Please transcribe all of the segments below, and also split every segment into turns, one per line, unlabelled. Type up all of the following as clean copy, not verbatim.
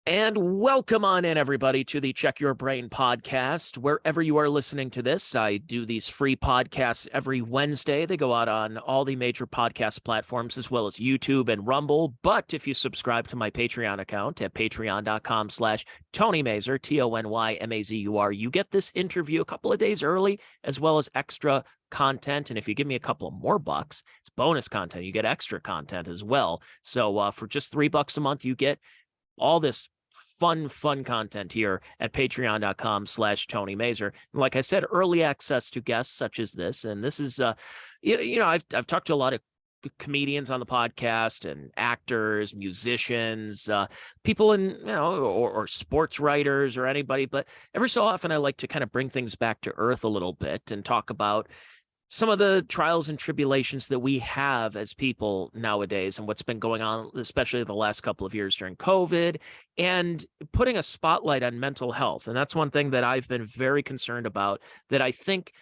And welcome on in, everybody, to the Check Your Brain podcast. Wherever you are listening to this, I do these free podcasts every Wednesday. They go out on all the major podcast platforms, as well as YouTube and Rumble. But if you subscribe to my Patreon account at patreon.com/Tony Mazur, TonyMazur, you get this interview a couple of days early, as well as extra content. And if you give me a couple of more bucks, it's bonus content. You get extra content as well. So for just $3 a month, you get all this fun content here at patreon.com/Tony Mazur. And like I said, early access to guests such as this. And this is, I've talked to a lot of comedians on the podcast and actors, musicians, people in, or sports writers or anybody. But every so often I like to kind of bring things back to earth a little bit and talk about some of the trials and tribulations that we have as people nowadays and what's been going on, especially the last couple of years during COVID, and putting a spotlight on mental health. And that's one thing that I've been very concerned about, that I think,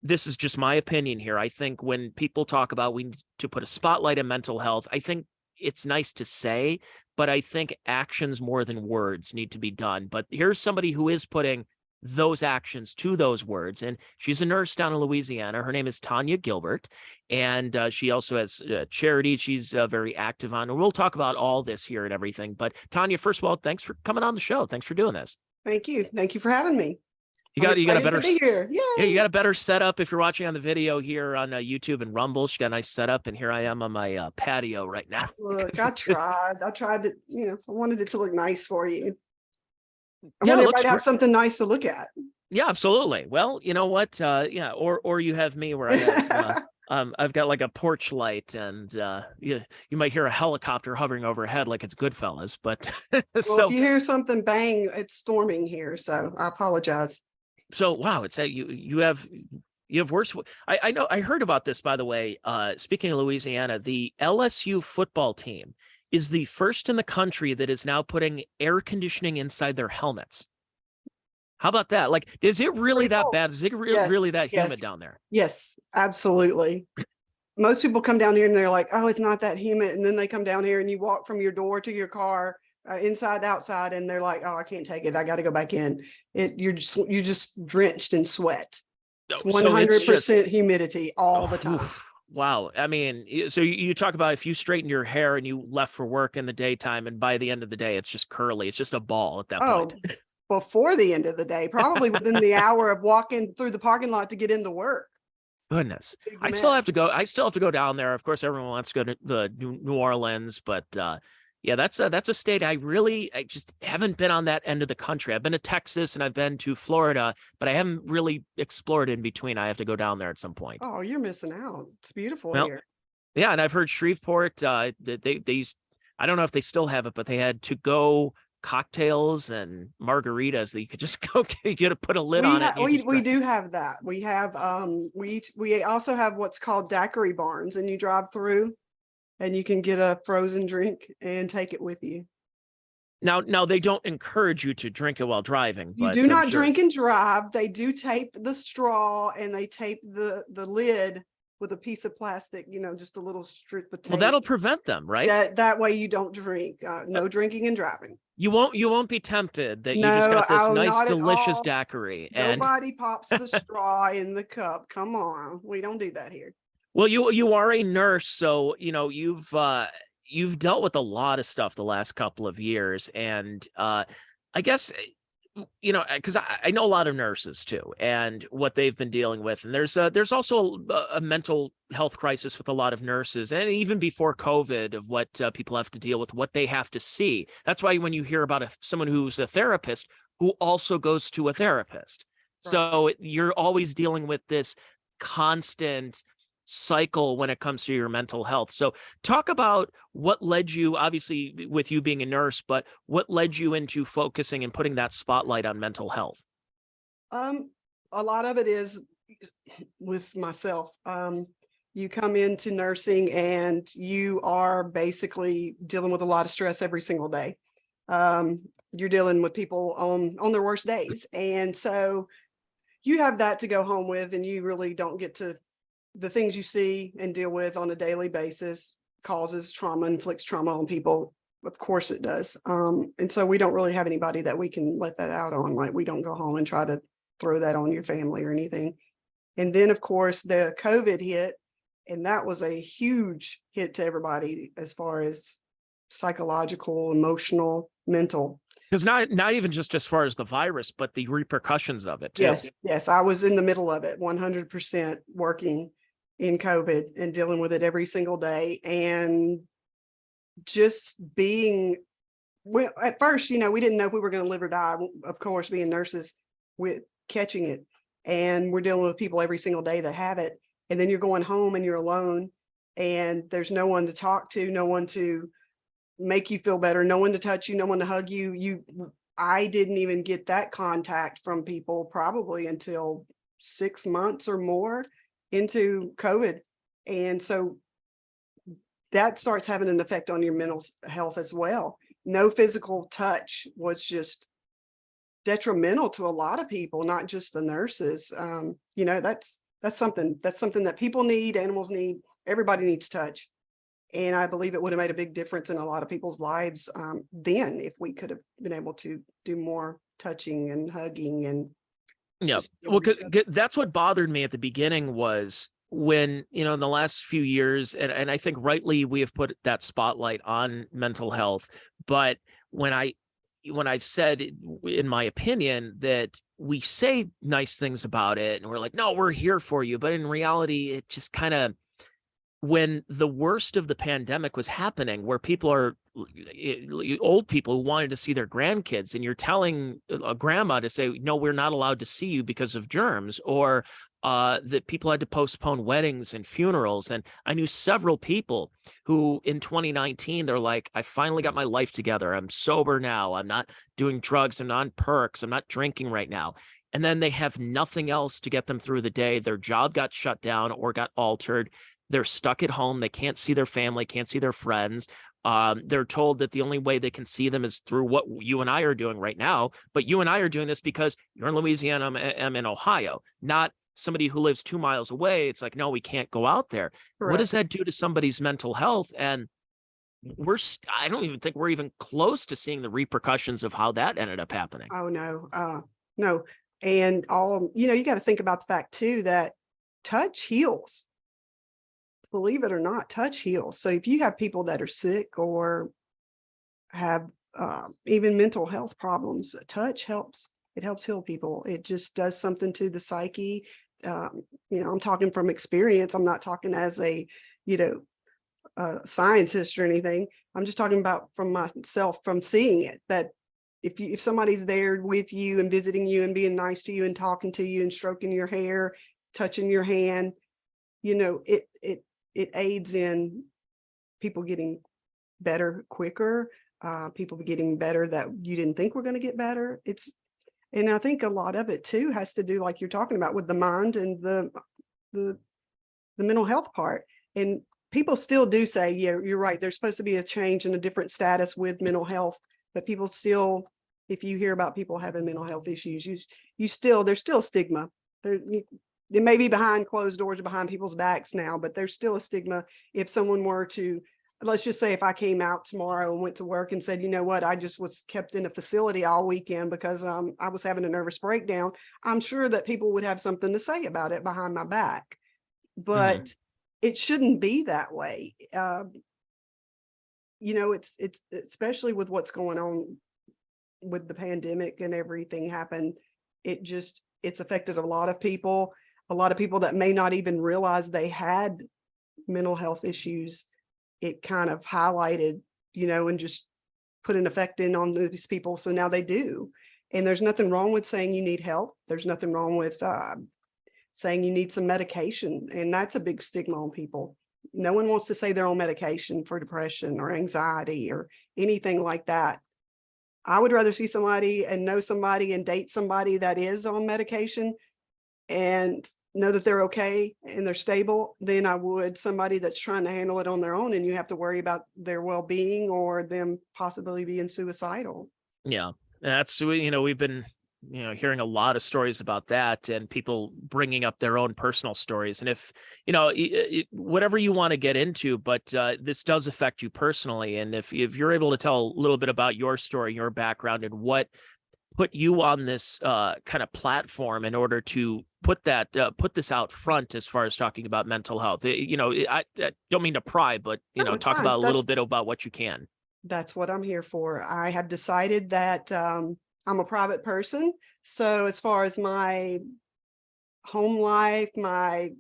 this is just my opinion here, I think when people talk about we need to put a spotlight on mental health, I think it's nice to say, but I think actions more than words need to be done. But here's somebody who is putting those actions to those words. And she's a nurse down in Louisiana. Her name is Tonia Gilbert. And she also has a charity she's very active on. And we'll talk about all this here and everything. But Tonia, first of all, thanks for coming on the show. Thanks for doing this.
Thank you. Thank you for having me.
You got a better
here.
Yeah, you got a better setup if you're watching on the video here on YouTube and Rumble. She got a nice setup, and here I am on my patio right now.
Look, I tried to, I wanted it to look nice for you. I
want
everybody to have something nice to look at.
Yeah, absolutely. Well, you know what? Or you have me where I have I've got like a porch light, and you might hear a helicopter hovering overhead like it's Goodfellas. But
so if you hear something bang, it's storming here, so I apologize.
So wow, it's you have worse. I know. I heard about this, by the way. Speaking of Louisiana, the LSU football team is the first in the country that is now putting air conditioning inside their helmets. How about that? Like, is it really that bad? Is it really that humid down there?
Yes, absolutely. Most people come down here and they're like, oh, it's not that humid. And then they come down here and you walk from your door to your car, inside, outside, and they're like, oh, I can't take it. I got to go back in. You're just drenched in sweat. It's 100% humidity all the time.
Wow. I mean, so you talk about if you straighten your hair and you left for work in the daytime, and by the end of the day, it's just curly. It's just a ball at that point.
Before the end of the day, probably within the hour of walking through the parking lot to get into work.
Goodness. I still have to go down there. Of course, everyone wants to go to the New Orleans, but yeah, that's a state I just haven't been on that end of the country. I've been to Texas and I've been to Florida, but I haven't really explored in between. I have to go down there at some point.
Oh, you're missing out. It's beautiful here.
Yeah, and I've heard Shreveport, they I don't know if they still have it, but they had to go cocktails and margaritas that you could just go get to put a lid on it.
We do have that. We have we also have what's called daiquiri barns, and you drive through and you can get a frozen drink and take it with you.
Now they don't encourage you to drink it while driving.
You do not drink and drive. They do tape the straw and they tape the lid with a piece of plastic, just a little strip of tape.
Well, that'll prevent them, right?
That way you don't drink. No drinking and driving.
You won't be tempted that you just got this nice, delicious daiquiri.
Nobody pops the straw in the cup. Come on. We don't do that here.
Well, you are a nurse, so you've dealt with a lot of stuff the last couple of years, and I guess because I know a lot of nurses too, and what they've been dealing with, and there's also a mental health crisis with a lot of nurses, and even before COVID, of what people have to deal with, what they have to see. That's why when you hear about someone who's a therapist who also goes to a therapist, right. So you're always dealing with this constant cycle when it comes to your mental health. So talk about what led you, obviously with you being a nurse, but what led you into focusing and putting that spotlight on mental health?
A lot of it is with myself. You come into nursing and you are basically dealing with a lot of stress every single day. You're dealing with people on their worst days. And so you have that to go home with, and you really don't get to the things you see and deal with on a daily basis inflicts trauma on people Of course it does. And so we don't really have anybody that we can let that out on. Like, we don't go home and try to throw that on your family or anything. And then, of course, the COVID hit, and that was a huge hit to everybody as far as psychological, emotional, mental.
Because not even just as far as the virus, but the repercussions of it too.
Yes. I was in the middle of it, 100% working in COVID and dealing with it every single day. And just being, well, at first, we didn't know if we were going to live or die. Of course, being nurses, with catching it. And we're dealing with people every single day that have it. And then you're going home and you're alone, and there's no one to talk to, no one to make you feel better, no one to touch you, no one to hug you. I didn't even get that contact from people probably until 6 months or more into COVID. And so that starts having an effect on your mental health as well. No physical touch was just detrimental to a lot of people, not just the nurses. That's something that people need, animals need, everybody needs touch. And I believe it would have made a big difference in a lot of people's lives then, if we could have been able to do more touching and hugging. And
yeah, well, that's what bothered me at the beginning was when, in the last few years, and I think rightly we have put that spotlight on mental health, but when I've said, in my opinion, that we say nice things about it and we're like, no, we're here for you, but in reality, it just kind of, when the worst of the pandemic was happening, where people are old people who wanted to see their grandkids, and you're telling a grandma to say, no, we're not allowed to see you because of germs, or that people had to postpone weddings and funerals. And I knew several people who in 2019, they're like, I finally got my life together. I'm sober now. I'm not doing drugs. I'm not on perks. I'm not drinking right now. And then they have nothing else to get them through the day. Their job got shut down or got altered. They're stuck at home. They can't see their family, can't see their friends. They're told that the only way they can see them is through what you and I are doing right now. But you and I are doing this because you're in Louisiana, I'm in Ohio, not somebody who lives 2 miles away. It's like, no, we can't go out there. Correct. What does that do to somebody's mental health? And I don't even think we're even close to seeing the repercussions of how that ended up happening.
Oh, no, no. And you got to think about the fact too, that touch heals. Believe it or not, touch heals. So if you have people that are sick or have even mental health problems, touch helps. It helps heal people. It just does something to the psyche. I'm talking from experience. I'm not talking as a scientist or anything. I'm just talking about from myself, from seeing it, that if somebody's there with you and visiting you and being nice to you and talking to you and stroking your hair, touching your hand, it aids in people getting better quicker, people getting better that you didn't think were going to get better. And I think a lot of it too has to do, like you're talking about, with the mind and the mental health part. And people still do say, yeah, you're right, there's supposed to be a change and a different status with mental health, but people still, if you hear about people having mental health issues, there's still stigma. It may be behind closed doors or behind people's backs now, but there's still a stigma. If someone were to, let's just say if I came out tomorrow and went to work and said, you know what, I just was kept in a facility all weekend because I was having a nervous breakdown, I'm sure that people would have something to say about it behind my back. But it shouldn't be that way. It's especially with what's going on with the pandemic and everything happened. It's affected a lot of people that may not even realize they had mental health issues. It kind of highlighted, and just put an effect on these people. So now they do. And there's nothing wrong with saying you need help. There's nothing wrong with saying you need some medication. And that's a big stigma on people. No one wants to say they're on medication for depression or anxiety or anything like that. I would rather see somebody and know somebody and date somebody that is on medication and know that they're okay and they're stable than I would somebody that's trying to handle it on their own, and you have to worry about their well-being or them possibly being suicidal.
Yeah, that's, we've been hearing a lot of stories about that and people bringing up their own personal stories. And if, whatever you want to get into, but this does affect you personally. And if you're able to tell a little bit about your story, your background, and what put you on this kind of platform in order to put this out front as far as talking about mental health. I don't mean to pry, but,
No, it's
talk
fine.
about a little bit about what you can.
That's what I'm here for. I have decided that I'm a private person. So as far as my home life, my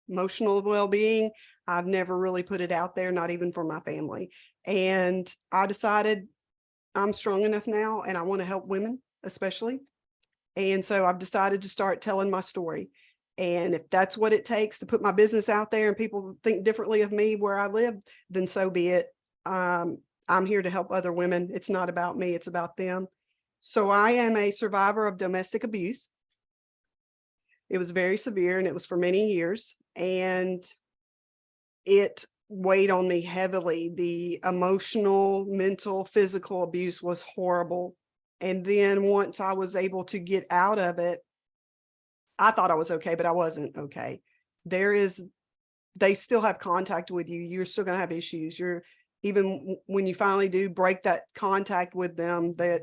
emotional well-being, I've never really put it out there, not even for my family. And I decided I'm strong enough now and I want to help women, especially. And so I've decided to start telling my story. And if that's what it takes to put my business out there and people think differently of me where I live, then so be it. I'm here to help other women. It's not about me, it's about them. So I am a survivor of domestic abuse. It was very severe and it was for many years. And it weighed on me heavily. The emotional, mental, physical abuse was horrible. And then once I was able to get out of it, I thought I was okay, but I wasn't okay. They still have contact with you. You're still going to have issues. Even when you finally do break that contact with them, that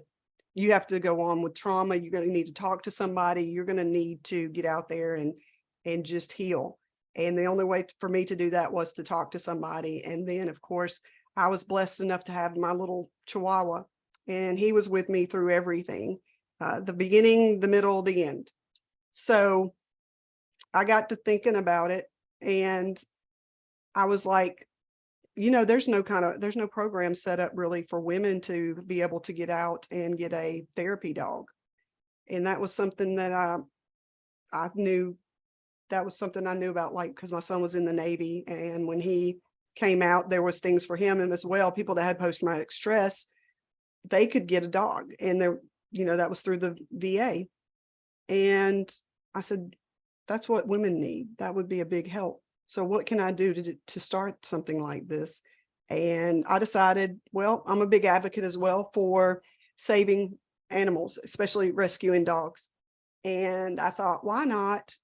you have to go on with trauma. You're going to need to talk to somebody. You're going to need to get out there and just heal. And the only way for me to do that was to talk to somebody. And then, of course, I was blessed enough to have my little Chihuahua, and he was with me through everything, the beginning, the middle, the end. So I got to thinking about it, and I was like, there's no program set up really for women to be able to get out and get a therapy dog. And that was something that I knew. That was something I knew about, like, because my son was in the Navy, and when he came out, there was things for him. And as well, people that had post-traumatic stress, they could get a dog, and that was through the VA. And I said, that's what women need. That would be a big help. So what can I do to start something like this? And I decided, well, I'm a big advocate as well for saving animals, especially rescuing dogs. And I thought, why not?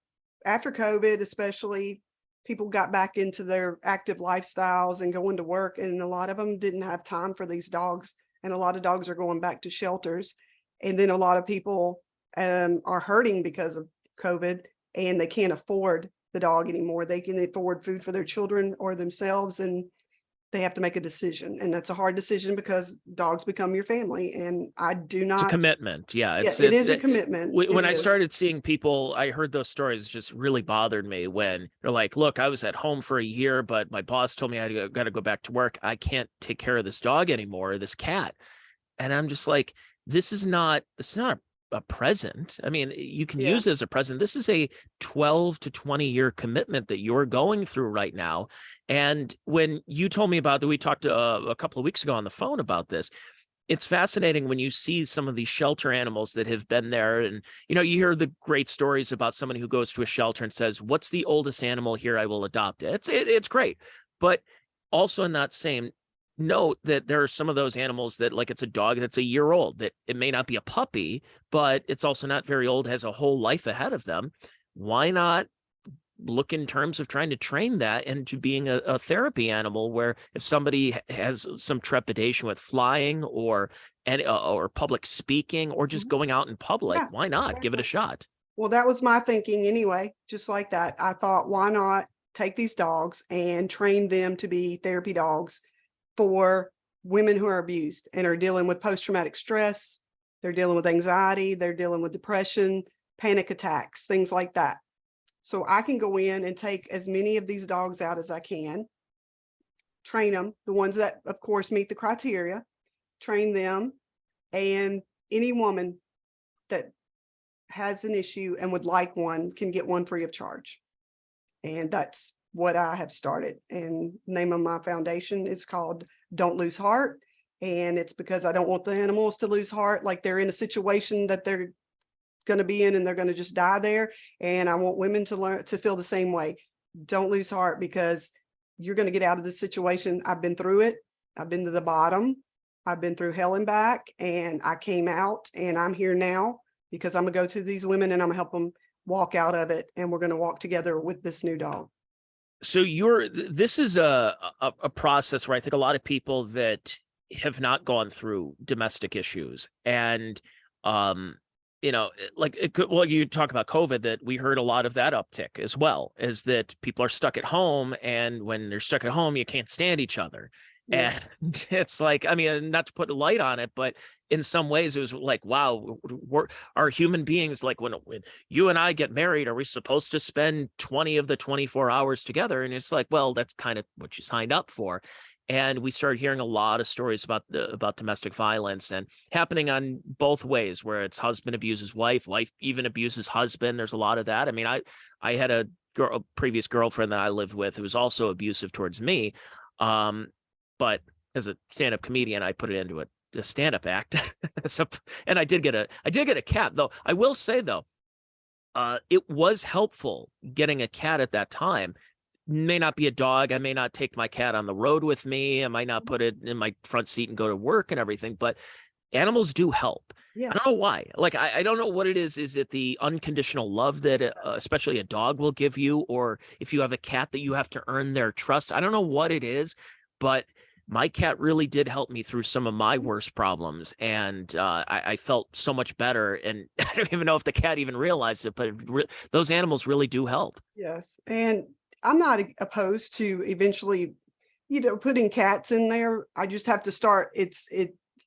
After COVID, especially, people got back into their active lifestyles and going to work, and a lot of them didn't have time for these dogs. And a lot of dogs are going back to shelters. And then a lot of people are hurting because of COVID, and they can't afford the dog anymore. They can afford food for their children or themselves, and they have to make a decision. And that's a hard decision because dogs become your family. And I do not.
It's a commitment. Yeah.
It is a commitment.
When I started seeing people, I heard those stories just really bothered me when they're like, look, I was at home for a year, but my boss told me I got to go back to work. I can't take care of this dog anymore, or this cat. And I'm just like, this is not a present. I mean, you can use it as a present. This is a 12 to 20-year commitment that you're going through right now. And when you told me about that, we talked a couple of weeks ago on the phone about this. It's fascinating when you see some of these shelter animals that have been there, and you hear the great stories about someone who goes to a shelter and says, what's the oldest animal here? I will adopt it. It's great. But also in that same note that there are some of those animals that, like, it's a dog that's a year old, that it may not be a puppy, but it's also not very old, has a whole life ahead of them. Why not look in terms of trying to train that into being a therapy animal, where if somebody has some trepidation with flying or public speaking or just going out in public, why not give it a shot?
Well, that was my thinking anyway. Just like that, I thought, why not take these dogs and train them to be therapy dogs for women who are abused and are dealing with post-traumatic stress. They're dealing with anxiety. They're dealing with depression, panic attacks, things like that. So I can go in and take as many of these dogs out as I can, train them, the ones that, of course, meet the criteria, train them, and any woman that has an issue and would like one can get one free of charge. And that's what I have started. And the name of my foundation is called Don't Lose Heart. And it's because I don't want the animals to lose heart, like they're in a situation that they're going to be in and they're going to just die there. And I want women to learn to feel the same way. Don't lose heart, because you're going to get out of this situation. I've been through it. I've been to the bottom. I've been through hell and back, and I came out, and I'm here now because I'm gonna go to these women and I'm gonna help them walk out of it. And we're gonna walk together with this new dog.
So this is a process where I think a lot of people that have not gone through domestic issues and, like well, you talk about COVID, that we heard a lot of that uptick as well, is that people are stuck at home, and when they're stuck at home, you can't stand each other.
Yeah.
And it's like, I mean, not to put a light on it, but in some ways it was like, wow, are human beings, like when you and I get married, are we supposed to spend 20 of the 24 hours together? And it's like, well, that's kind of what you signed up for. And we started hearing a lot of stories about domestic violence, and happening on both ways, where it's husband abuses wife, wife even abuses husband. There's a lot of that. I mean, I had a previous girlfriend that I lived with who was also abusive towards me. But as a stand-up comedian, I put it into a stand-up act. So, and I did get a cat, though. I will say, though, it was helpful getting a cat at that time. May not be a dog. I may not take my cat on the road with me. I might not put it in my front seat and go to work and everything, but animals do help.
Yeah.
I don't know why. Like, I don't know what it is. Is it the unconditional love that especially a dog will give you? Or if you have a cat, that you have to earn their trust? I don't know what it is, but my cat really did help me through some of my worst problems. And I felt so much better. And I don't even know if the cat even realized it, but those animals really do help.
Yes. And I'm not opposed to eventually, putting cats in there. I just have to start. It's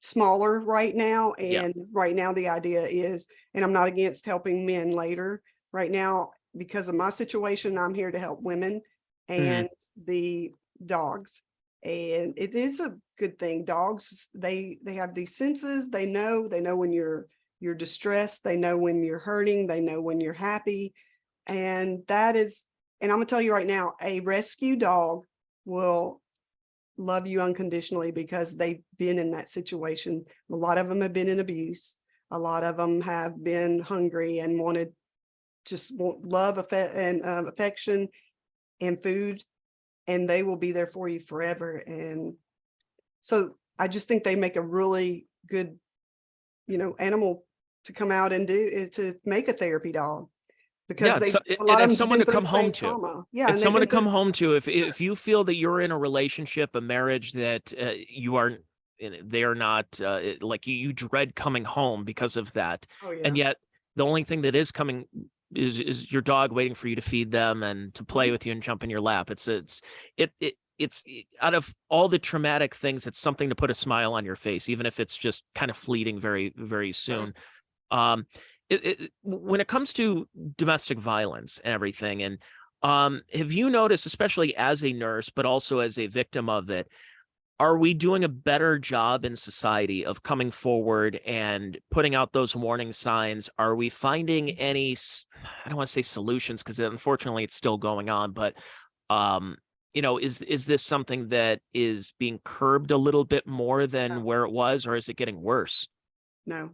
smaller right now. And right now the idea is, and I'm not against helping men later. Right now, because of my situation, I'm here to help women and the dogs. And it is a good thing. Dogs, they have these senses. They know when you're distressed. They know when you're hurting. They know when you're happy. And that is, and I'm gonna tell you right now, a rescue dog will love you unconditionally because they've been in that situation. A lot of them have been in abuse. A lot of them have been hungry and want love, affection and food, and they will be there for you forever. And so I just think they make a really good, animal to come out and to make a therapy dog. Because
it's someone to come home to.
Yeah,
it's someone to come home to. If you feel that you're in a relationship, a marriage that you aren't, they are not, like you dread coming home because of that.
Oh, yeah.
And yet the only thing that is coming is your dog waiting for you to feed them and to play with you and jump in your lap. It's out of all the traumatic things, it's something to put a smile on your face, even if it's just kind of fleeting very, very soon. When it comes to domestic violence and everything, and have you noticed, especially as a nurse, but also as a victim of it, are we doing a better job in society of coming forward and putting out those warning signs? Are we finding any, I don't want to say solutions, because unfortunately it's still going on, but is this something that is being curbed a little bit more than where it was, or is it getting worse?
No.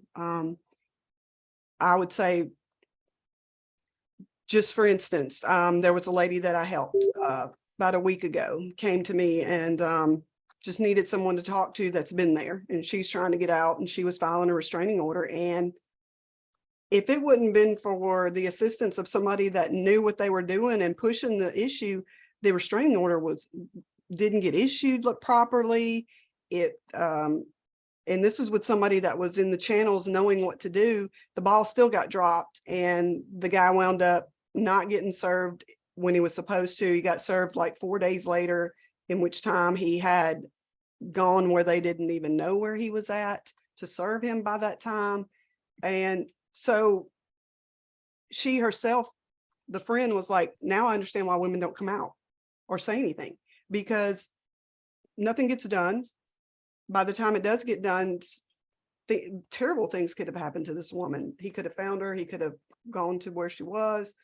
I would say, just for instance, there was a lady that I helped about a week ago, came to me and just needed someone to talk to that's been there, and she's trying to get out, and she was filing a restraining order. And if it wouldn't been for the assistance of somebody that knew what they were doing and pushing the issue, the restraining order didn't get issued properly. And this is with somebody that was in the channels knowing what to do. The ball still got dropped, and the guy wound up not getting served when he was supposed to. He got served like 4 days later, in which time he had gone where they didn't even know where he was at to serve him by that time. And so she herself, the friend, was like, now I understand why women don't come out or say anything, because nothing gets done. By the time it does get done, terrible things could have happened to this woman. He could have found her. He could have gone to where she was,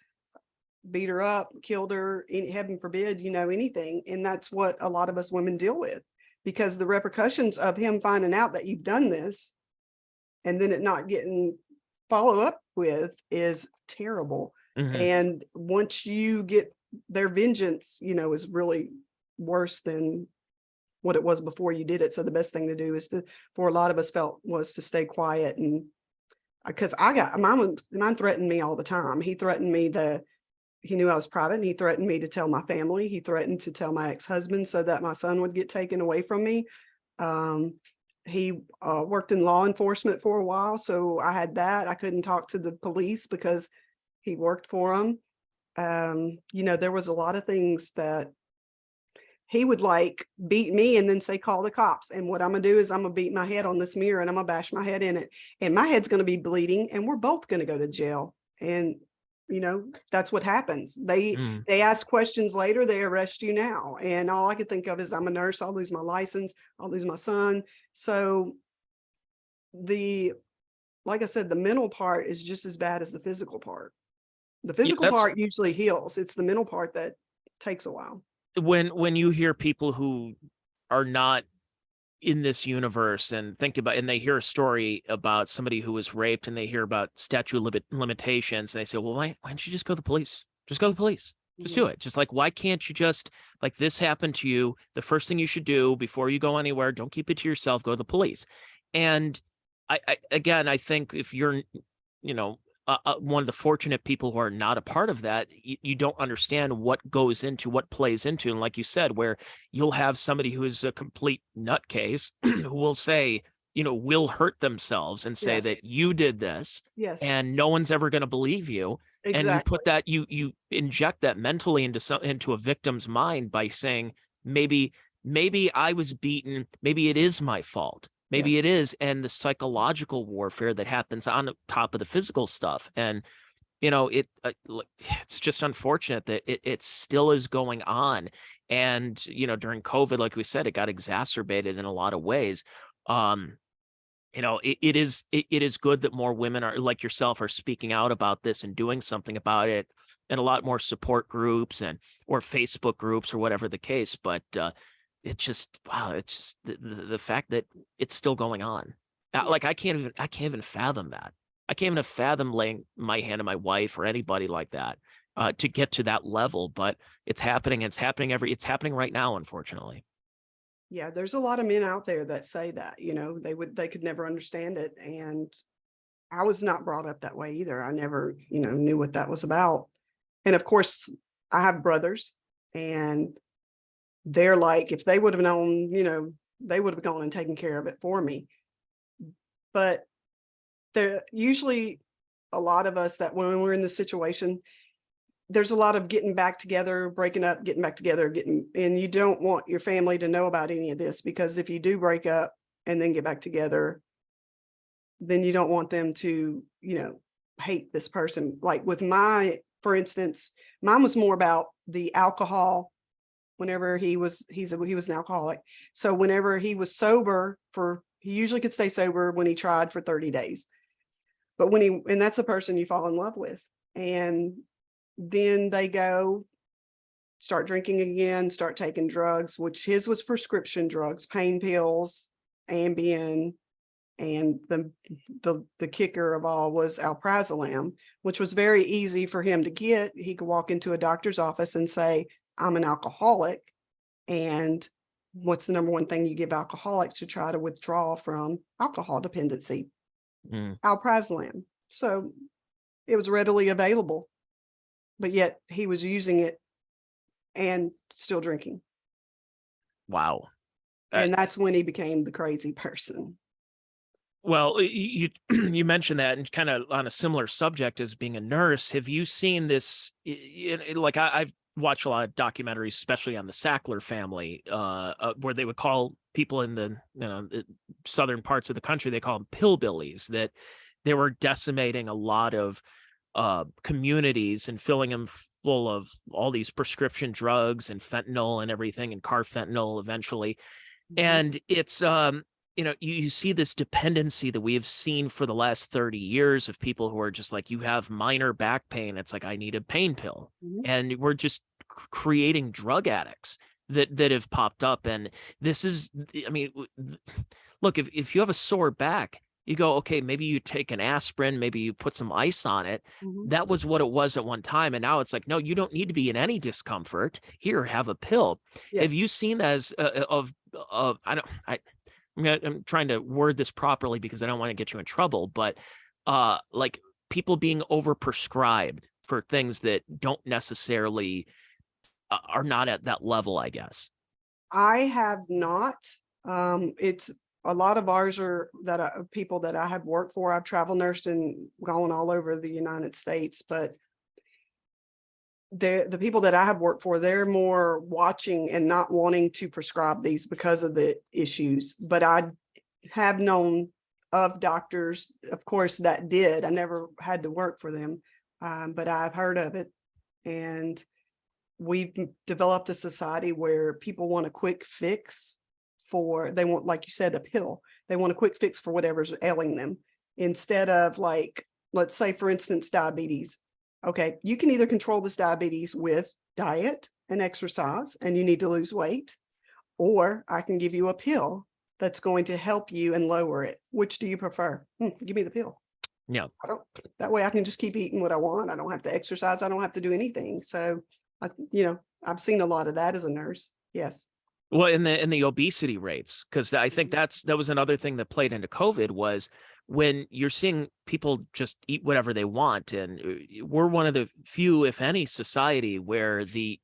beat her up, killed her, heaven forbid, anything. And that's what a lot of us women deal with, because the repercussions of him finding out that you've done this and then it not getting follow up with is terrible. And once you get their vengeance, is really worse than what it was before you did it. So the best thing to do is for a lot of us was to stay quiet. And because mine threatened me all the time. He threatened me he knew I was private, and he threatened me to tell my family. He threatened to tell my ex-husband so that my son would get taken away from me. He worked in law enforcement for a while, so I had that. I couldn't talk to the police because he worked for them. There was a lot of things that he would like beat me and then say, call the cops. And what I'm gonna do is I'm gonna beat my head on this mirror and I'm gonna bash my head in it. And my head's gonna be bleeding and we're both gonna go to jail. And that's what happens. They ask questions later, they arrest you now. And all I could think of is I'm a nurse, I'll lose my license, I'll lose my son. So like I said, the mental part is just as bad as the physical part. The physical part usually heals. It's the mental part that takes a while.
When you hear people who are not in this universe and and they hear a story about somebody who was raped and they hear about statute limitations, and they say, well, why don't you just go to the police? Just go to the police. Just do it. Just like, why can't you just, like, this happened to you? The first thing you should do before you go anywhere, don't keep it to yourself, go to the police. And I think if you're, one of the fortunate people who are not a part of that, you don't understand what plays into. And like you said, where you'll have somebody who is a complete nutcase who will say, will hurt themselves and say that you did this, and no one's ever going to believe you. Exactly. And you put that, you inject that mentally into a victim's mind by saying, maybe I was beaten, maybe it is my fault. Maybe it is. And the psychological warfare that happens on top of the physical stuff. And, it's just unfortunate that it still is going on. And, during COVID, like we said, it got exacerbated in a lot of ways. It is good that more women are like yourself are speaking out about this and doing something about it, and a lot more support groups or Facebook groups or whatever the case. But, it's just, wow, it's just the fact that it's still going on. Like, I can't even fathom that. I can't even fathom laying my hand on my wife or anybody like that to get to that level. But it's happening. It's happening right now, unfortunately.
Yeah, there's a lot of men out there that say that, they could never understand it. And I was not brought up that way either. I never, knew what that was about. And of course, I have brothers, and they're like, if they would have known, they would have gone and taken care of it for me. But there usually a lot of us that when we're in this situation, there's a lot of getting back together, breaking up, getting back together, and you don't want your family to know about any of this, because if you do break up and then get back together, then you don't want them to, hate this person. Like with for instance, mine was more about the alcohol. Whenever he was an alcoholic. So whenever he was sober he usually could stay sober when he tried for 30 days. But and that's the person you fall in love with. And then they go start drinking again, start taking drugs, which his was prescription drugs, pain pills, Ambien, and the kicker of all was alprazolam, which was very easy for him to get. He could walk into a doctor's office and say, I'm an alcoholic. And what's the number one thing you give alcoholics to try to withdraw from alcohol dependency? Alprazolam. So it was readily available, but yet he was using it and still drinking.
Wow.
And that's when he became the crazy person.
Well, you mentioned that, and kind of on a similar subject as being a nurse. Have you seen this? Like, I've watch a lot of documentaries, especially on the Sackler family, where they would call people in the southern parts of the country, they call them pillbillies, that they were decimating a lot of communities and filling them full of all these prescription drugs and fentanyl and everything, and carfentanil eventually. And it's you see this dependency that we have seen for the last 30 years of people who are just like, you have minor back pain, it's like, I need a pain pill. And we're just creating drug addicts that have popped up. And this is, look, if you have a sore back, you go, okay, maybe you take an aspirin, maybe you put some ice on it. That was what it was at one time. And now it's like, no, you don't need to be in any discomfort. Here, have a pill. Have you seen as of I'm trying to word this properly because I don't want to get you in trouble, but like people being overprescribed for things that don't necessarily are not at that level, I guess.
I have not. It's a lot of ours are people that I have worked for. I've travel nursed and gone all over the United States, but the people that I have worked for, they're more watching and not wanting to prescribe these because of the issues. But I have known of doctors, of course, that did. I never had to work for them, but I've heard of it. And we've developed a society where people want a quick fix they want, like you said, a pill. They want a quick fix for whatever's ailing them instead of, like, let's say, for instance, diabetes. Okay, you can either control this diabetes with diet and exercise, and you need to lose weight, or I can give you a pill that's going to help you and lower it. Which do you prefer? Give me the pill.
Yeah.
That way I can just keep eating what I want. I don't have to exercise. I don't have to do anything. So, I've seen a lot of that as a nurse. Yes.
Well, in the obesity rates, because I think that was another thing that played into COVID was when you're seeing people just eat whatever they want. And we're one of the few, if any, society where the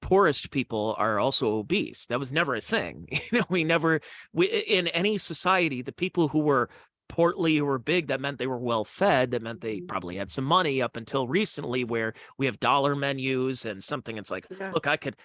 poorest people are also obese. That was never a thing. In any society, the people who were portly, who were big, that meant they were well fed. That meant they probably had some money up until recently, where we have dollar menus and something. It's like, look, I could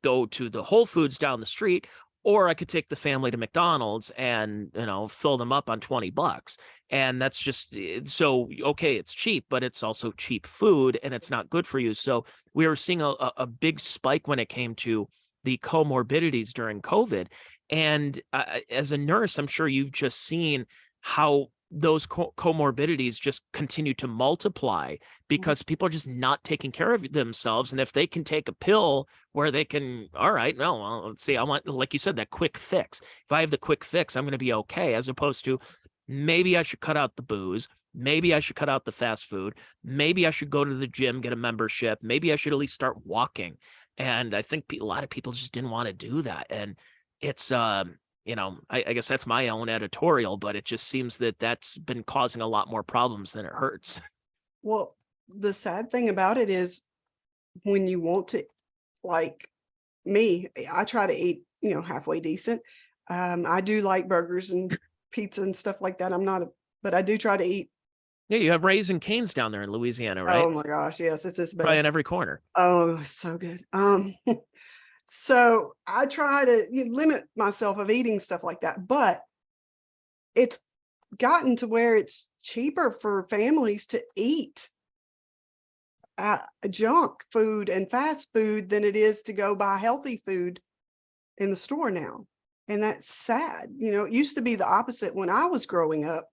go to the Whole Foods down the street, or I could take the family to McDonald's and, fill them up on $20. And that's just so, okay, it's cheap, but it's also cheap food and it's not good for you. So we were seeing a big spike when it came to the comorbidities during COVID. And as a nurse, I'm sure you've just seen how those comorbidities just continue to multiply because people are just not taking care of themselves. And if they can take a pill where they can, all right, no, well, let's see, I want, like you said, that quick fix. If I have the quick fix, I'm going to be okay, as opposed to maybe I should cut out the booze. Maybe I should cut out the fast food. Maybe I should go to the gym, get a membership. Maybe I should at least start walking. And I think a lot of people just didn't want to do that. And it's, I guess that's my own editorial, but it just seems that that's been causing a lot more problems than it hurts.
Well, the sad thing about it is when you want to, like me, I try to eat, halfway decent. I do like burgers and pizza and stuff like that. But I do try to eat.
Yeah, you have Raising Cane's down there in Louisiana, right?
Oh my gosh, yes, it's best.
Probably in every corner.
Oh, so good. So I try to limit myself of eating stuff like that, but it's gotten to where it's cheaper for families to eat junk food and fast food than it is to go buy healthy food in the store now. And that's sad. It used to be the opposite when I was growing up.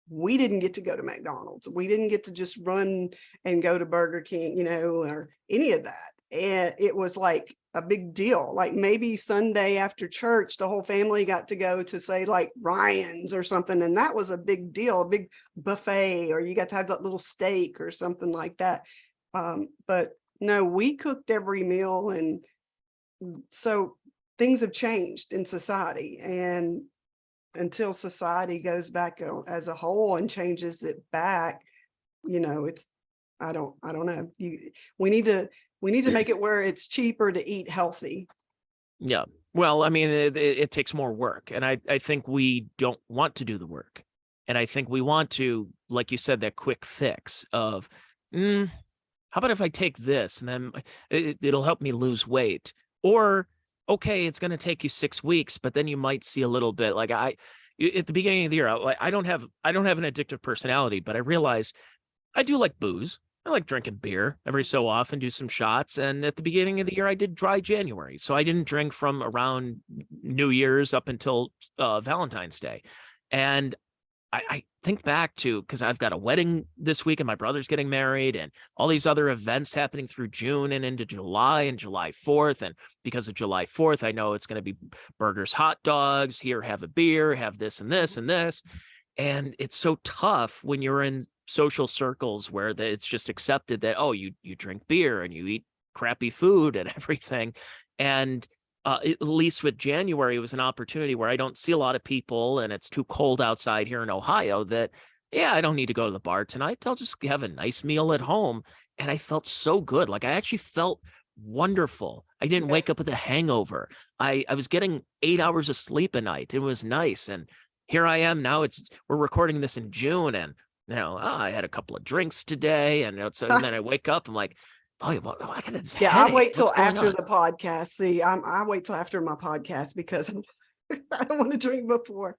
We didn't get to go to McDonald's. We didn't get to just run and go to Burger King, or any of that. And it was like a big deal. Like maybe Sunday after church, the whole family got to go to, say, like Ryan's or something. And that was a big deal, a big buffet, or you got to have that little steak or something like that. But no, we cooked every meal. And so things have changed in society. And until society goes back as a whole and changes it back, it's, I don't know. We need to make it where it's cheaper to eat healthy.
Yeah. Well, I mean, it takes more work. And I think we don't want to do the work. And I think we want to, like you said, that quick fix of, how about if I take this and then it'll help me lose weight? Or, okay, it's going to take you 6 weeks, but then you might see a little bit. Like at the beginning of the year, I don't have an addictive personality, but I realized I do like booze. I like drinking beer every so often, do some shots. And at the beginning of the year, I did dry January. So I didn't drink from around New Year's up until Valentine's Day. And I think back to, because I've got a wedding this week and my brother's getting married and all these other events happening through June and into July and July 4th. And because of July 4th, I know it's going to be burgers, hot dogs, here, have a beer, have this and this and this. And it's so tough when you're in social circles where it's just accepted that, oh, you drink beer and you eat crappy food and everything. And at least with January, it was an opportunity where I don't see a lot of people and it's too cold outside here in Ohio that, yeah, I don't need to go to the bar tonight. I'll just have a nice meal at home. And I felt so good. Like I actually felt wonderful. I didn't
Yeah.
wake up with a hangover. I was getting 8 hours of sleep a night. It was nice. And here I am now. We're recording this in June, and I had a couple of drinks today, and and then I wake up, I'm like, oh, I got this
Yeah,
headache.
I wait till
What's going
after
on?
the podcast. See, I wait till after my podcast because I don't want to drink before.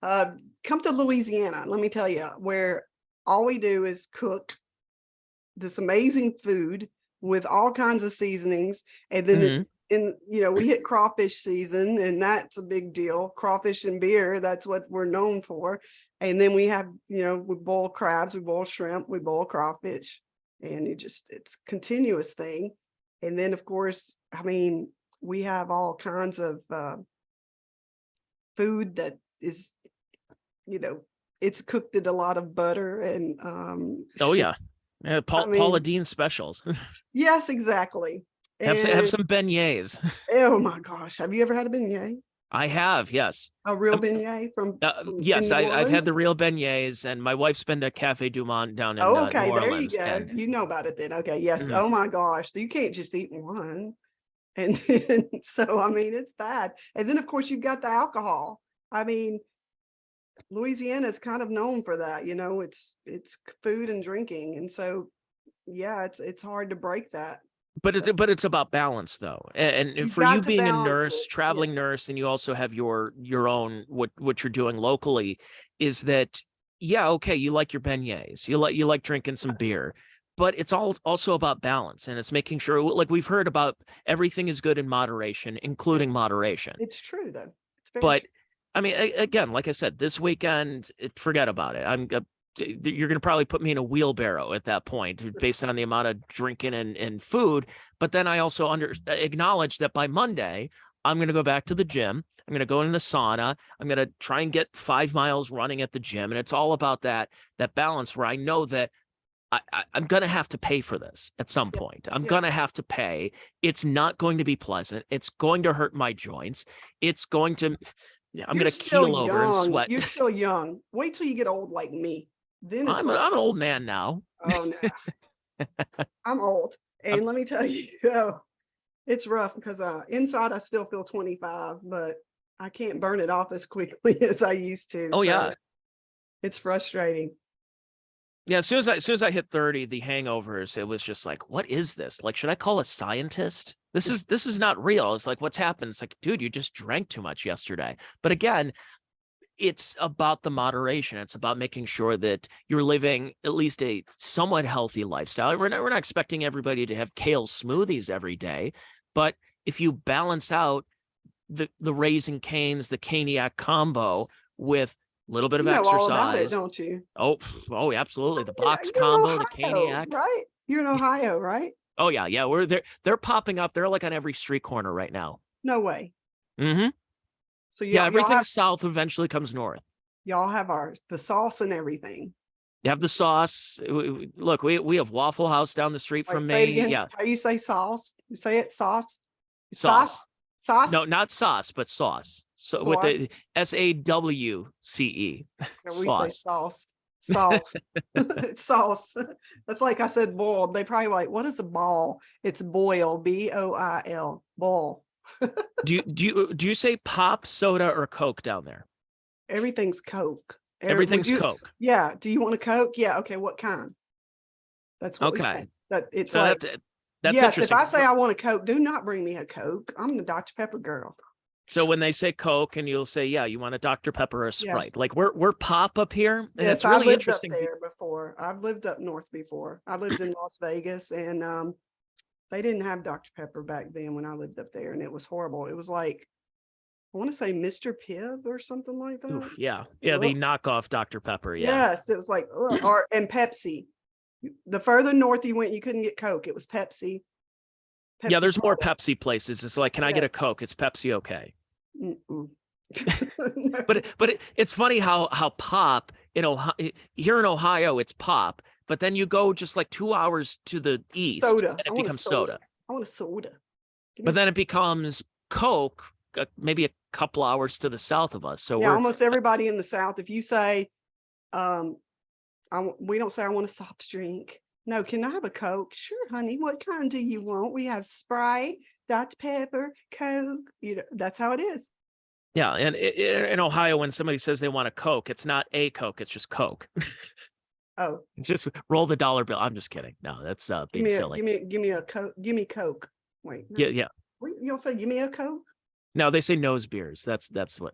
Come to Louisiana, let me tell you, where all we do is cook this amazing food with all kinds of seasonings, and then it's we hit crawfish season, and that's a big deal. Crawfish and beer, that's what we're known for. And then we have, we boil crabs, we boil shrimp, we boil crawfish, and it's continuous thing. And then of course, I mean, we have all kinds of food that is, it's cooked in a lot of butter and
Oh yeah. Paula Deen specials.
Yes, exactly.
Have some beignets.
Oh my gosh, have you ever had a beignet?
I have, yes.
A real beignet from
yes,
in New
I've had
Orleans?
the real beignets, and my wife's been to Cafe Du Monde down in
Oh, okay,
New
there you
Orleans.
go.
And
You know about it then. Okay, yes.
Mhm.
Oh my gosh, you can't just eat one. And then, so, I mean, it's bad. And then, of course, you've got the alcohol. I mean, Louisiana is kind of known for that, it's food and drinking. And so, yeah, it's hard to break that.
But it's about balance though, and
You've
for you
got to
being a
balance
nurse,
it. Yeah.
traveling nurse, and you also have your own what you're doing locally, is that okay, you like your beignets, you like drinking some beer, but it's also about balance, and it's making sure, like we've heard about, everything is good in moderation, including moderation.
It's true though. It's very
But
true.
I mean, again, like I said, this weekend, forget about it. You're going to probably put me in a wheelbarrow at that point based on the amount of drinking and food. But then I also acknowledge that by Monday, I'm going to go back to the gym. I'm going to go in the sauna. I'm going to try and get 5 miles running at the gym. And it's all about that balance where I know that I'm going to have to pay for this at some point. I'm going to have to pay. It's not going to be pleasant. It's going to hurt my joints. It's going to, I'm going to keel over and sweat.
You're still young. Wait till you get old like me. Then
I'm an old man now.
Oh no, I'm old. And let me tell you, it's rough because inside I still feel 25, but I can't burn it off as quickly as I used to.
Oh, yeah.
It's frustrating.
Yeah, as soon as I hit 30, the hangovers, it was just like, what is this? Like, should I call a scientist? This is not real. It's like, what's happened? It's like, dude, you just drank too much yesterday. But again, it's about the moderation. It's about making sure that you're living at least a somewhat healthy lifestyle. We're not expecting everybody to have kale smoothies every day, but if you balance out the Raising Cane's, the Caniac combo with a little bit of exercise.
All about it, don't you?
Oh, absolutely. The box combo, the Caniac.
Right? You're in Ohio, right?
Oh yeah. We're there. They're popping up. They're like on every street corner right now.
No way.
Mm-hmm.
So
everything south eventually comes north.
Y'all have the sauce and everything.
You have the sauce. Look, we have Waffle House down the street from me. Yeah.
How you say sauce? You say it sauce?
Sauce.
Sauce?
No, not sauce, but sauce. So with the SAWCE.
We say sauce. Sauce. It's sauce. That's like I said, boiled. They probably like, what is a ball? It's boil. BOIL. Boil.
Do you say pop, soda, or Coke down there?
Everything's Coke.
Everything's Coke.
Yeah. Do you want a Coke? Yeah. Okay. What kind? That's what
okay.
It's
so
like,
that's
yes,
interesting.
if I say I want a Coke, do not bring me a Coke. I'm the Dr. Pepper girl.
So when they say Coke, and you'll say, yeah, you want a Dr. Pepper or a Sprite. Yeah. Like we're pop up here. And
yes,
it's really
I've lived
interesting.
Up there before. I've lived up north before. I lived in Las Vegas, and they didn't have Dr. Pepper back then when I lived up there, and it was horrible. It was like, I want to say Mr. Pibb or something like that.
Oof, yeah. The knockoff Dr. Pepper. Yeah.
Yes, it was like, and Pepsi. The further north you went, you couldn't get Coke. It was Pepsi.
Yeah, there's more Pepsi places. It's like, can I get a Coke? It's Pepsi, okay. But it's funny how pop in Ohio, here in Ohio, it's pop, but then you go just like 2 hours to the east,
soda.
and it becomes soda.
I want a soda.
But then it becomes Coke, maybe a couple hours to the south of us. So
yeah, almost everybody in the South, if you say, we don't say I want a soft drink. No, can I have a Coke? Sure, honey. What kind do you want? We have Sprite, Dr. Pepper, Coke. That's how it is.
Yeah, and in Ohio, when somebody says they want a Coke, it's not a Coke, it's just Coke.
Oh,
just roll the dollar bill. I'm just kidding. No, that's being silly.
Give me a Coke. Give me Coke. Wait. No.
Yeah.
You don't say give me a Coke?
No, they say nose beers. That's what.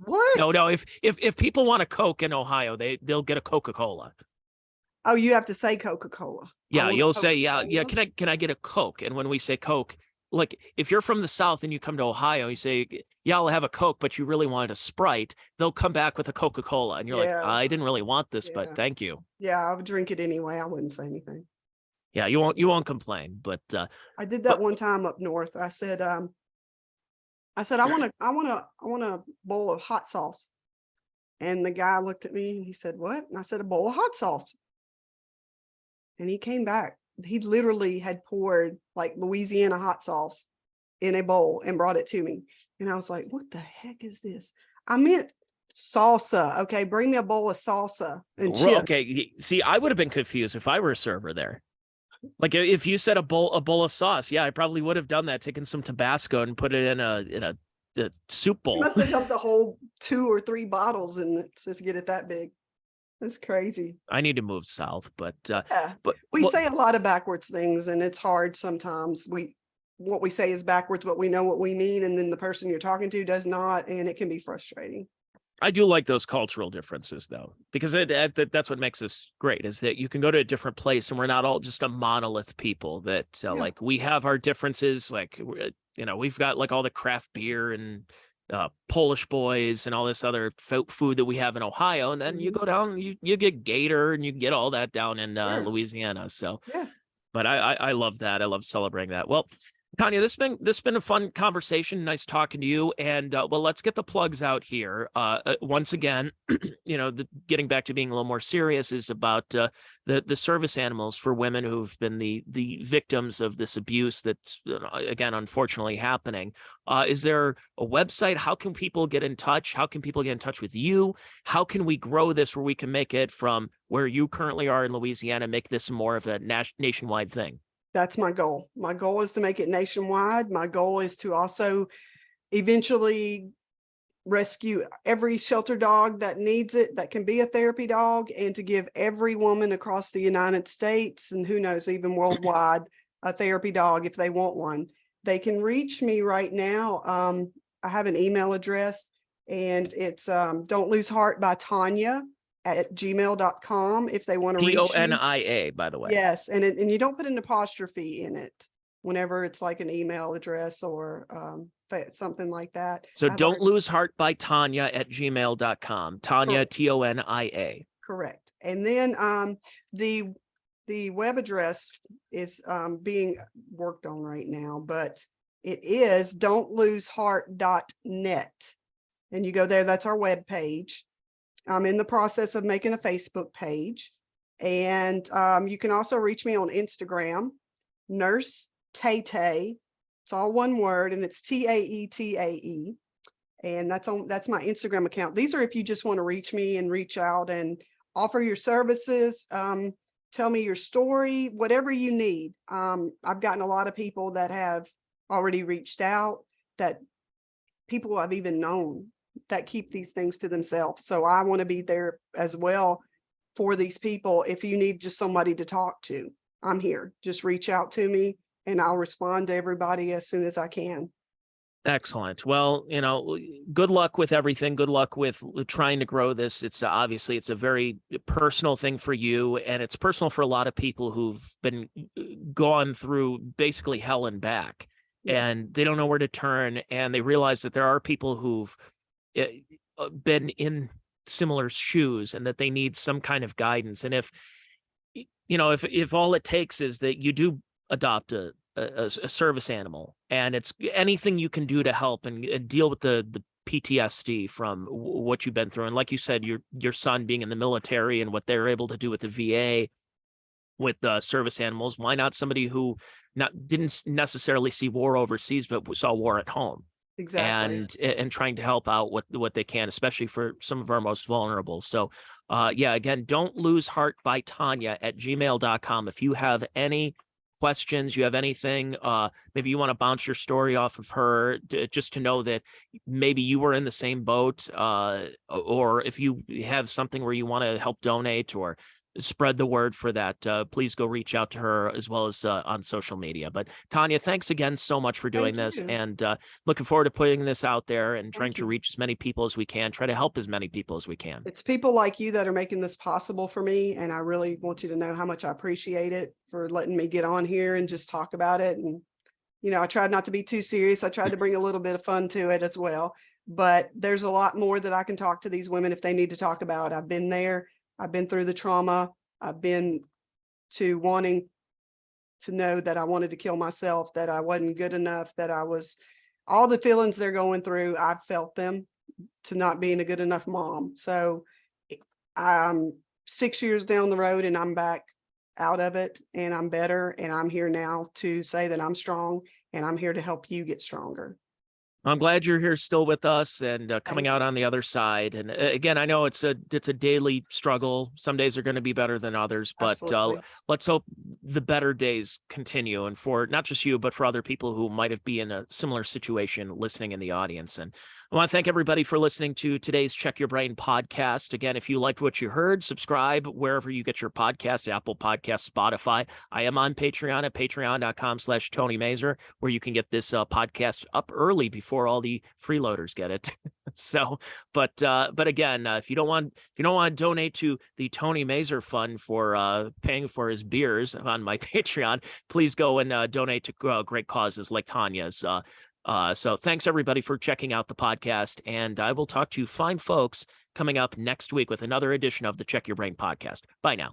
What?
No. If people want a Coke in Ohio, they'll get a Coca-Cola.
Oh, you have to say Coca-Cola.
Yeah, you'll say, yeah. Can I get a Coke? And when we say Coke, like if you're from the South and you come to Ohio, you say, yeah, I'll have a Coke, but you really wanted a Sprite, they'll come back with a Coca-Cola. And you're like, I didn't really want this, but thank you.
Yeah, I would drink it anyway. I wouldn't say anything.
Yeah, you won't complain. But
I did that one time up north. I said, I want a bowl of hot sauce. And the guy looked at me and he said, what? And I said, a bowl of hot sauce. And he came back. He literally had poured like Louisiana hot sauce in a bowl and brought it to me. And I was like, what the heck is this? I meant salsa. Okay, bring me a bowl of salsa and chips.
Okay, see, I would have been confused if I were a server there. Like if you said a bowl of sauce, yeah, I probably would have done that, taken some Tabasco and put it in a soup bowl.
You must have dumped the whole 2 or 3 bottles and just get it that big. That's crazy.
I need to move south, but
we say a lot of backwards things, and it's hard sometimes. What we say is backwards, but we know what we mean, and then the person you're talking to does not, and it can be frustrating.
I do like those cultural differences, though, because that's what makes us great, is that you can go to a different place and we're not all just a monolith people. That like we have our differences, like we've got like all the craft beer and Polish boys and all this other food that we have in Ohio, and then you go down, you get gator and you get all that down in Louisiana. So
yes,
but I love that. I love celebrating that. Well, Tonia, this been a fun conversation. Nice talking to you. And well, let's get the plugs out here. Once again, getting back to being a little more serious is about the service animals for women who've been the victims of this abuse that's again unfortunately happening. Is there a website? How can people get in touch? How can people get in touch with you? How can we grow this where we can make it from where you currently are in Louisiana, make this more of a nationwide thing?
That's my goal. My goal is to make it nationwide. My goal is to also eventually rescue every shelter dog that needs it, that can be a therapy dog, and to give every woman across the United States, and who knows, even worldwide, a therapy dog if they want one. They can reach me right now. I have an email address, and it's Don't Lose Heart by Tonia at gmail.com if they want to reach you.
Tonia, by the way.
Yes, and you don't put an apostrophe in it whenever it's like an email address or something like that.
So Don't Lose Heart by Tonia at gmail.com. Tonia, Tonia.
Correct. And then the web address is being worked on right now, but it is don'tloseheart.net. And you go there, that's our web page. I'm in the process of making a Facebook page, and you can also reach me on Instagram, Nurse Tay. It's all one word, and it's TAETAE, and that's my Instagram account. These are if you just want to reach me and reach out and offer your services, tell me your story, whatever you need. I've gotten a lot of people that have already reached out, that people I've even known that keep these things to themselves. So I want to be there as well for these people. If you need just somebody to talk to, I'm here. Just reach out to me and I'll respond to everybody as soon as I can.
Excellent. Well, good luck with everything. Good luck with trying to grow this. It's obviously it's a very personal thing for you, and it's personal for a lot of people who've been gone through basically hell and back. Yes. And they don't know where to turn, and they realize that there are people who've been in similar shoes and that they need some kind of guidance. And if all it takes is that you do adopt a service animal, and it's anything you can do to help and deal with the PTSD from what you've been through. And like you said, your son being in the military and what they're able to do with the VA, with service animals. Why not somebody who didn't necessarily see war overseas, but saw war at home?
Exactly.
And trying to help out what they can, especially for some of our most vulnerable. So yeah, again, don't lose heart by Tonia at gmail.com. If you have any questions, you have anything, maybe you want to bounce your story off of her, just to know that maybe you were in the same boat, or if you have something where you want to help donate or spread the word for that, please go reach out to her, as well as on social media. But Tonia, thanks again so much for doing
Thank
this,
you.
and looking forward to putting this out there and trying
Thank
to
you.
reach as many people as we can, try to help as many people as we can.
It's people like you that are making this possible for me. And I really want you to know how much I appreciate it for letting me get on here and just talk about it. And, you know, I tried not to be too serious. I tried to bring a little bit of fun to it as well. But there's a lot more that I can talk to these women if they need to talk about. I've been there. I've been through the trauma. I've been to wanting to know that I wanted to kill myself, that I wasn't good enough, that I was, all the feelings they're going through, I've felt them, to not being a good enough mom. So I'm 6 years down the road and I'm back out of it and I'm better. And I'm here now to say that I'm strong and I'm here to help you get stronger.
I'm glad you're here still with us and coming
Thank
out
you.
on the other side. And again, I know it's a daily struggle. Some days are going to be better than others, but
Absolutely.
let's hope the better days continue. And for not just you, but for other people who might have been in a similar situation listening in the audience. And I want to thank everybody for listening to today's Check Your Brain podcast. Again, if you liked what you heard, subscribe wherever you get your podcasts, Apple Podcasts, Spotify. I am on Patreon at patreon.com/Tony Mazur, where you can get this podcast up early before all the freeloaders get it. So, but again, if you don't want to donate to the Tony Mazur Fund for paying for his beers on my Patreon, please go and donate to great causes like Tonia's. So thanks everybody for checking out the podcast, and I will talk to you fine folks coming up next week with another edition of the Check Your Brain podcast. Bye now.